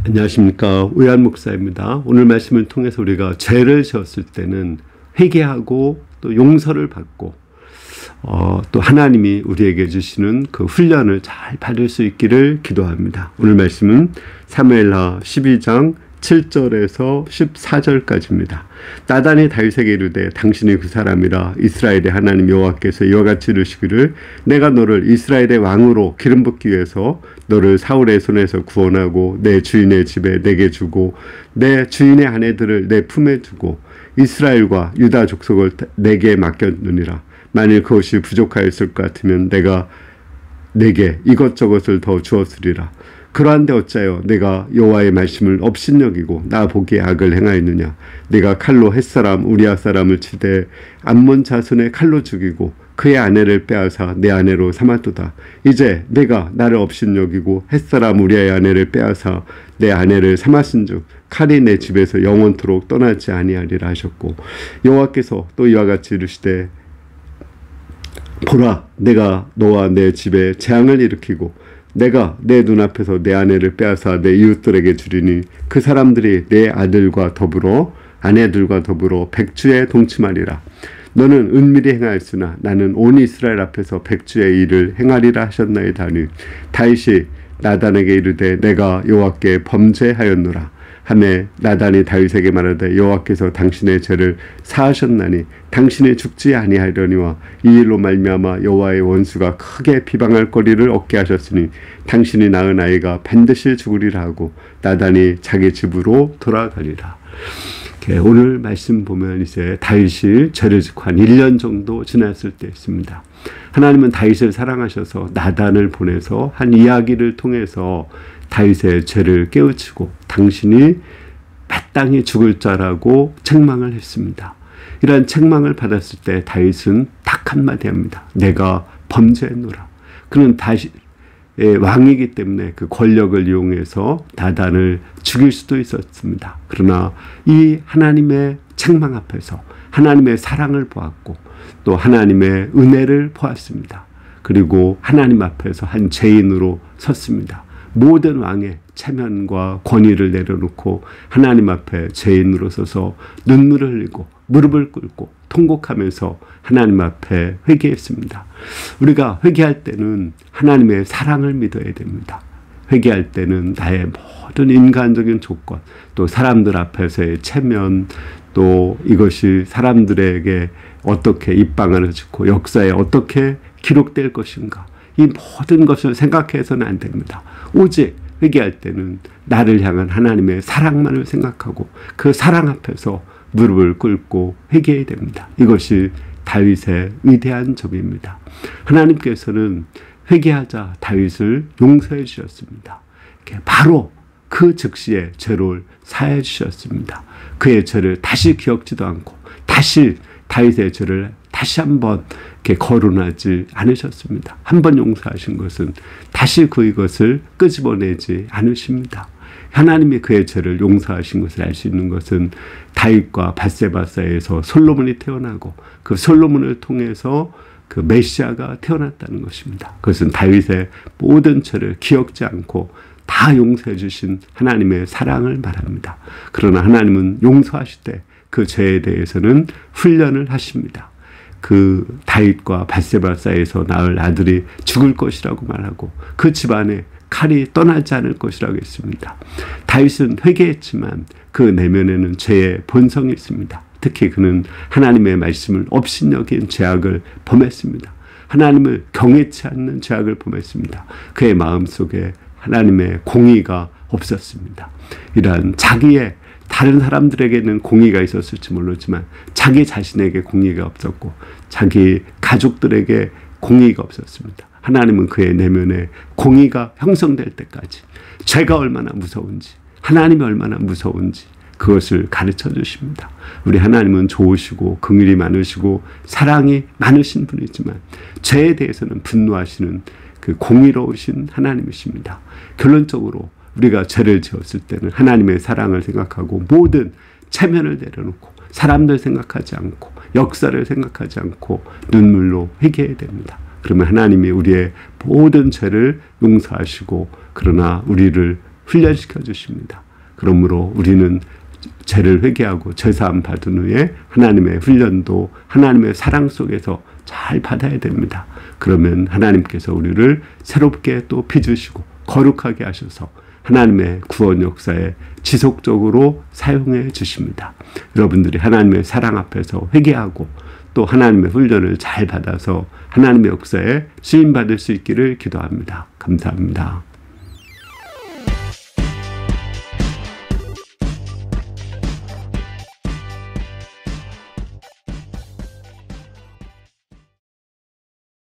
안녕하십니까. 우ያን 목사입니다. 오늘 말씀을 통해서 우리가 죄를 지었을 때는 회개하고 또 용서를 받고 또 하나님이 우리에게 주시는 그 훈련을 잘 받을 수 있기를 기도합니다. 오늘 말씀은 사무엘하 12장 7절에서 14절까지입니다. 나단이 다윗에게 이르되 당신이 그 사람이라 이스라엘의 하나님 여호와께서 이와 같이 이르시기를 내가 너를 이스라엘의 왕으로 기름 붓기 위해서 너를 사울의 손에서 구원하고 내 주인의 집에 내게 주고 내 주인의 아내들을 내 품에 두고 이스라엘과 유다 족속을 내게 맡겼느니라. 만일 그것이 부족하였을 것 같으면 내가 내게 이것저것을 더 주었으리라. 그러한데 어찌하여 내가 여호와의 말씀을 업신여기고 나 보기에 악을 행하였느냐. 내가 칼로 햇사람 우리아 사람을 치되 암몬 자손의 칼로 죽이고 그의 아내를 빼앗아 내 아내로 삼았도다. 이제 내가 나를 업신여기고 햇사람 우리아의 아내를 빼앗아 내 아내를 삼았은즉 칼이 내 집에서 영원토록 떠나지 아니하리라 하셨고, 여호와께서 또 이와 같이 이르시되 보라, 내가 너와 내 집에 재앙을 일으키고 내가 내 눈앞에서 내 아내를 빼앗아 내 이웃들에게 주리니 그 사람들이 내 아들과 더불어 아내들과 더불어 백주에 동침하리라. 너는 은밀히 행하였으나 나는 온 이스라엘 앞에서 백주의 일을 행하리라 하셨나이다 하니, 다윗이 나단에게 이르되 내가 여호와께 범죄하였노라 하매 나단이 다윗에게 말하되 여호와께서 당신의 죄를 사하셨나니 당신이 죽지 아니하려니와 이 일로 말미암아 여호와의 원수가 크게 비방할 거리를 얻게 하셨으니 당신이 낳은 아이가 반드시 죽으리라 하고 나단이 자기 집으로 돌아가리라. 오늘 말씀 보면 이제 다윗이 죄를 짓고 한 1년 정도 지났을 때 있습니다. 하나님은 다윗을 사랑하셔서 나단을 보내서 한 이야기를 통해서 다윗의 죄를 깨우치고 당신이 마땅히 죽을 자라고 책망을 했습니다. 이러한 책망을 받았을 때 다윗은 딱 한마디 합니다. 내가 범죄했노라. 그는 왕이기 때문에 그 권력을 이용해서 나단을 죽일 수도 있었습니다. 그러나 이 하나님의 책망 앞에서 하나님의 사랑을 보았고 또 하나님의 은혜를 보았습니다. 그리고 하나님 앞에서 한 죄인으로 섰습니다. 모든 왕의 체면과 권위를 내려놓고 하나님 앞에 죄인으로 서서 눈물을 흘리고 무릎을 꿇고 통곡하면서 하나님 앞에 회개했습니다. 우리가 회개할 때는 하나님의 사랑을 믿어야 됩니다. 회개할 때는 나의 모든 인간적인 조건, 또 사람들 앞에서의 체면, 또 이것이 사람들에게 어떻게 입방아를 짓고 역사에 어떻게 기록될 것인가, 이 모든 것을 생각해서는 안 됩니다. 오직 회개할 때는 나를 향한 하나님의 사랑만을 생각하고 그 사랑 앞에서 무릎을 꿇고 회개해야 됩니다. 이것이 다윗의 위대한 점입니다. 하나님께서는 회개하자 다윗을 용서해 주셨습니다. 바로 그 즉시에 죄를 사해 주셨습니다. 그의 죄를 다시 기억지도 않고 다시 다윗의 죄를 다시 한번 이렇게 거론하지 않으셨습니다. 한번 용서하신 것은 다시 그것을 끄집어내지 않으십니다. 하나님이 그의 죄를 용서하신 것을 알 수 있는 것은 다윗과 밧세바 사이에서 솔로몬이 태어나고 그 솔로몬을 통해서 그 메시아가 태어났다는 것입니다. 그것은 다윗의 모든 죄를 기억지 않고 다 용서해 주신 하나님의 사랑을 말합니다. 그러나 하나님은 용서하실 때 그 죄에 대해서는 훈련을 하십니다. 그 다윗과 밧세바 사이에서 낳을 아들이 죽을 것이라고 말하고 그 집안에 칼이 떠나지 않을 것이라고 했습니다. 다윗은 회개했지만 그 내면에는 죄의 본성이 있습니다. 특히 그는 하나님의 말씀을 업신여긴 죄악을 범했습니다. 하나님을 경외치 않는 죄악을 범했습니다. 그의 마음속에 하나님의 공의가 없었습니다. 이러한 자기의 다른 사람들에게는 공의가 있었을지 모르지만 자기 자신에게 공의가 없었고 자기 가족들에게 공의가 없었습니다. 하나님은 그의 내면에 공의가 형성될 때까지 죄가 얼마나 무서운지, 하나님이 얼마나 무서운지 그것을 가르쳐 주십니다. 우리 하나님은 좋으시고 긍휼이 많으시고 사랑이 많으신 분이지만 죄에 대해서는 분노하시는 그 공의로우신 하나님이십니다. 결론적으로 우리가 죄를 지었을 때는 하나님의 사랑을 생각하고 모든 체면을 내려놓고 사람들 생각하지 않고 역사를 생각하지 않고 눈물로 회개해야 됩니다. 그러면 하나님이 우리의 모든 죄를 용서하시고 그러나 우리를 훈련시켜 주십니다. 그러므로 우리는 죄를 회개하고 죄사함 받은 후에 하나님의 훈련도 하나님의 사랑 속에서 잘 받아야 됩니다. 그러면 하나님께서 우리를 새롭게 또 빚으시고 거룩하게 하셔서 하나님의 구원 역사에 지속적으로 사용해 주십니다. 여러분들이 하나님의 사랑 앞에서 회개하고 또 하나님의 훈련을 잘 받아서 하나님의 역사에 쓰임받을 수 있기를 기도합니다. 감사합니다.